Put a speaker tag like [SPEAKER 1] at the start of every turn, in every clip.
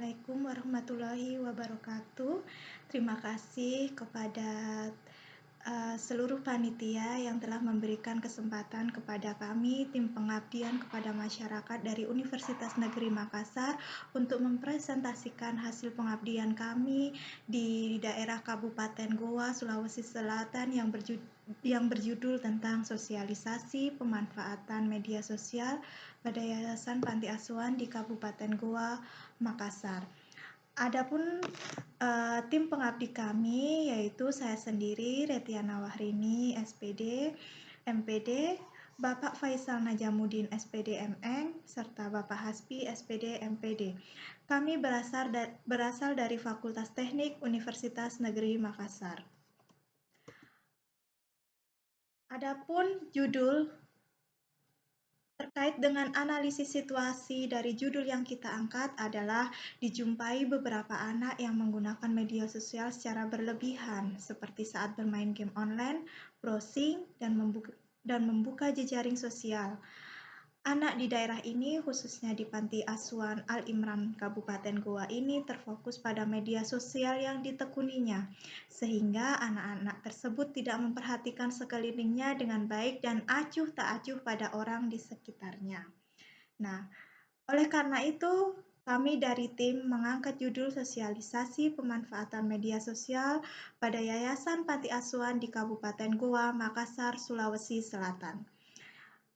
[SPEAKER 1] Assalamualaikum warahmatullahi wabarakatuh. Terima kasih kepada seluruh panitia yang telah memberikan kesempatan kepada kami, tim pengabdian kepada masyarakat dari Universitas Negeri Makassar, untuk mempresentasikan hasil pengabdian kami di daerah Kabupaten Goa, Sulawesi Selatan yang berjudul tentang sosialisasi pemanfaatan media sosial pada Yayasan Panti Asuhan di Kabupaten Goa, Makassar. Adapun tim pengabdi kami yaitu saya sendiri, Retiana Wahrini, SPD, MPD, Bapak Faisal Najamuddin, SPD MN, serta Bapak Hasbi, SPD MPD. Kami berasal dari Fakultas Teknik Universitas Negeri Makassar. Adapun judul terkait dengan analisis situasi dari judul yang kita angkat adalah dijumpai beberapa anak yang menggunakan media sosial secara berlebihan, seperti saat bermain game online, browsing, dan membuka jejaring sosial. Anak di daerah ini, khususnya di Panti Asuhan Al-Imran Kabupaten Goa ini, terfokus pada media sosial yang ditekuninya, sehingga anak-anak tersebut tidak memperhatikan sekelilingnya dengan baik dan acuh tak acuh pada orang di sekitarnya. Nah, oleh karena itu, kami dari tim mengangkat judul sosialisasi pemanfaatan media sosial pada Yayasan Panti Asuhan di Kabupaten Goa, Makassar, Sulawesi Selatan.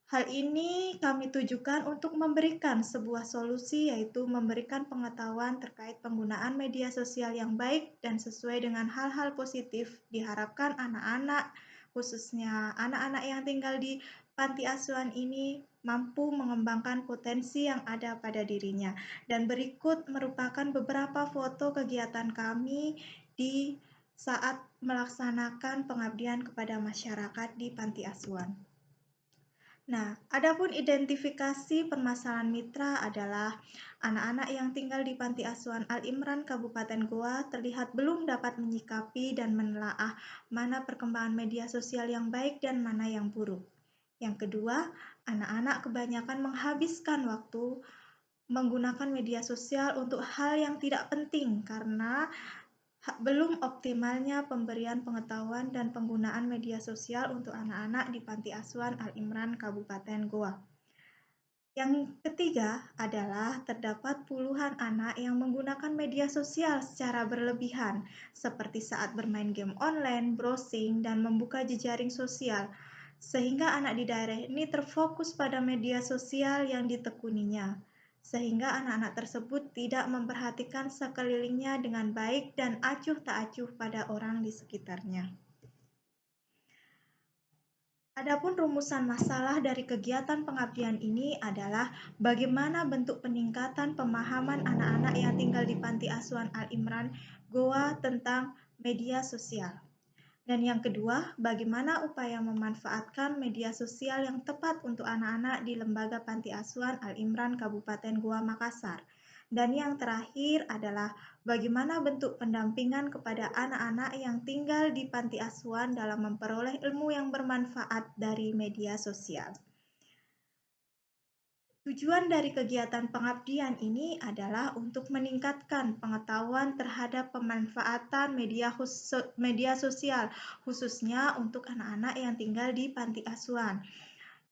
[SPEAKER 1] Hal ini kami tujukan untuk memberikan sebuah solusi, yaitu memberikan pengetahuan terkait penggunaan media sosial yang baik dan sesuai dengan hal-hal positif. Diharapkan anak-anak, khususnya anak-anak yang tinggal di panti asuhan ini, mampu mengembangkan potensi yang ada pada dirinya. Dan berikut merupakan beberapa foto kegiatan kami di saat melaksanakan pengabdian kepada masyarakat di panti asuhan. Nah, adapun identifikasi permasalahan mitra adalah anak-anak yang tinggal di Panti Asuhan Al-Imran Kabupaten Goa terlihat belum dapat menyikapi dan menelaah mana perkembangan media sosial yang baik dan mana yang buruk. Yang kedua, anak-anak kebanyakan menghabiskan waktu menggunakan media sosial untuk hal yang tidak penting karena belum optimalnya pemberian pengetahuan dan penggunaan media sosial untuk anak-anak di Panti Asuhan Al-Imran Kabupaten Goa. Yang ketiga adalah terdapat puluhan anak yang menggunakan media sosial secara berlebihan, seperti saat bermain game online, browsing, dan membuka jejaring sosial, sehingga anak di daerah ini terfokus pada media sosial yang ditekuninya, sehingga anak-anak tersebut tidak memperhatikan sekelilingnya dengan baik dan acuh tak acuh pada orang di sekitarnya. Adapun rumusan masalah dari kegiatan pengabdian ini adalah bagaimana bentuk peningkatan pemahaman anak-anak yang tinggal di Panti Asuhan Al-Imran Goa tentang media sosial. Dan yang kedua, bagaimana upaya memanfaatkan media sosial yang tepat untuk anak-anak di Lembaga Panti Asuhan Al-Imran Kabupaten Goa, Makassar. Dan yang terakhir adalah bagaimana bentuk pendampingan kepada anak-anak yang tinggal di panti asuhan dalam memperoleh ilmu yang bermanfaat dari media sosial. Tujuan dari kegiatan pengabdian ini adalah untuk meningkatkan pengetahuan terhadap pemanfaatan media sosial, khususnya untuk anak-anak yang tinggal di panti asuhan.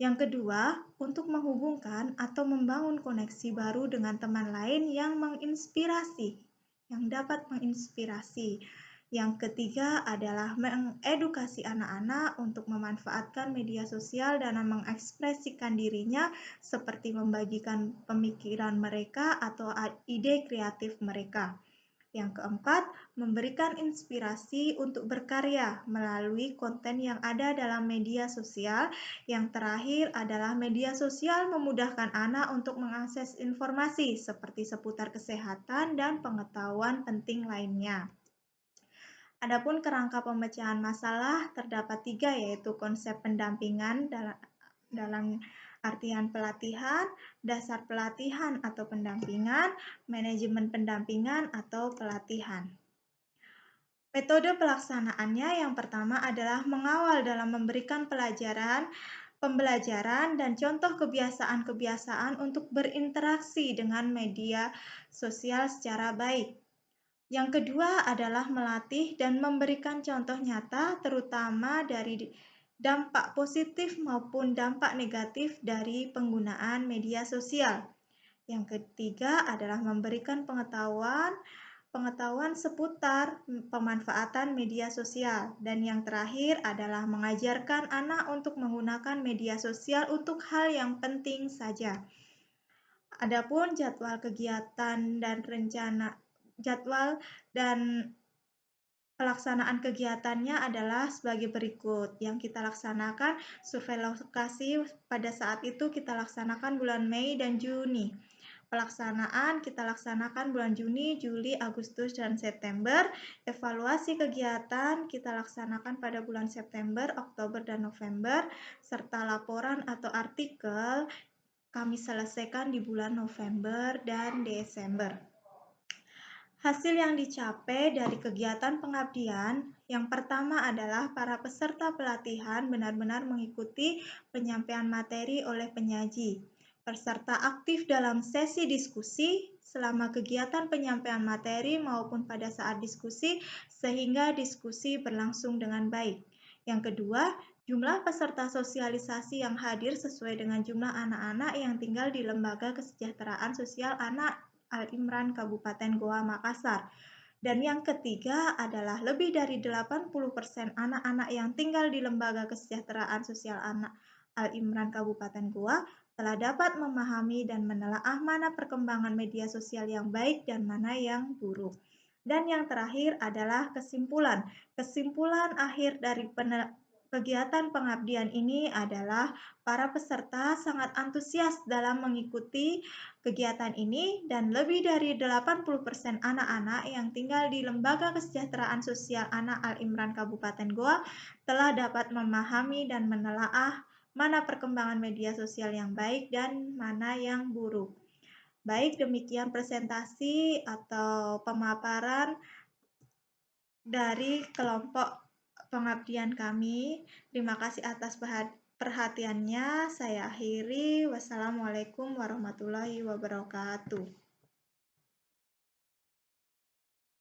[SPEAKER 1] Yang kedua, untuk menghubungkan atau membangun koneksi baru dengan teman lain yang dapat menginspirasi. Yang ketiga adalah mengedukasi anak-anak untuk memanfaatkan media sosial dalam mengekspresikan dirinya, seperti membagikan pemikiran mereka atau ide kreatif mereka. Yang keempat, memberikan inspirasi untuk berkarya melalui konten yang ada dalam media sosial. Yang terakhir adalah media sosial memudahkan anak untuk mengakses informasi seperti seputar kesehatan dan pengetahuan penting lainnya. Adapun kerangka pemecahan masalah terdapat 3, yaitu konsep pendampingan dalam artian pelatihan, dasar pelatihan atau pendampingan, manajemen pendampingan atau pelatihan. Metode pelaksanaannya yang pertama adalah mengawal dalam memberikan pelajaran pembelajaran, dan contoh kebiasaan-kebiasaan untuk berinteraksi dengan media sosial secara baik. Yang kedua adalah melatih dan memberikan contoh nyata, terutama dari dampak positif maupun dampak negatif dari penggunaan media sosial. Yang ketiga adalah memberikan pengetahuan seputar pemanfaatan media sosial. Dan yang terakhir adalah mengajarkan anak untuk menggunakan media sosial untuk hal yang penting saja. Adapun jadwal dan pelaksanaan kegiatannya adalah sebagai berikut. Yang kita laksanakan survei lokasi pada saat itu kita laksanakan bulan Mei dan Juni. Pelaksanaan kita laksanakan bulan Juni, Juli, Agustus, dan September. Evaluasi kegiatan kita laksanakan pada bulan September, Oktober, dan November, serta laporan atau artikel kami selesaikan di bulan November dan Desember. Hasil yang dicapai dari kegiatan pengabdian, yang pertama adalah para peserta pelatihan benar-benar mengikuti penyampaian materi oleh penyaji. Peserta aktif dalam sesi diskusi selama kegiatan penyampaian materi maupun pada saat diskusi, sehingga diskusi berlangsung dengan baik. Yang kedua, jumlah peserta sosialisasi yang hadir sesuai dengan jumlah anak-anak yang tinggal di Lembaga Kesejahteraan Sosial Anak Al-Imran Kabupaten Goa, Makassar. Dan yang ketiga adalah lebih dari 80% anak-anak yang tinggal di Lembaga Kesejahteraan Sosial Anak Al-Imran Kabupaten Goa telah dapat memahami dan menelaah mana perkembangan media sosial yang baik dan mana yang buruk. Dan yang terakhir adalah kesimpulan. Kesimpulan akhir dari kegiatan pengabdian ini adalah para peserta sangat antusias dalam mengikuti kegiatan ini dan lebih dari 80% anak-anak yang tinggal di Lembaga Kesejahteraan Sosial Anak Al-Imran Kabupaten Goa telah dapat memahami dan menelaah mana perkembangan media sosial yang baik dan mana yang buruk. Baik, demikian presentasi atau pemaparan dari kelompok pengabdian kami. Terima kasih atas perhatiannya. Saya akhiri. Wassalamualaikum warahmatullahi wabarakatuh.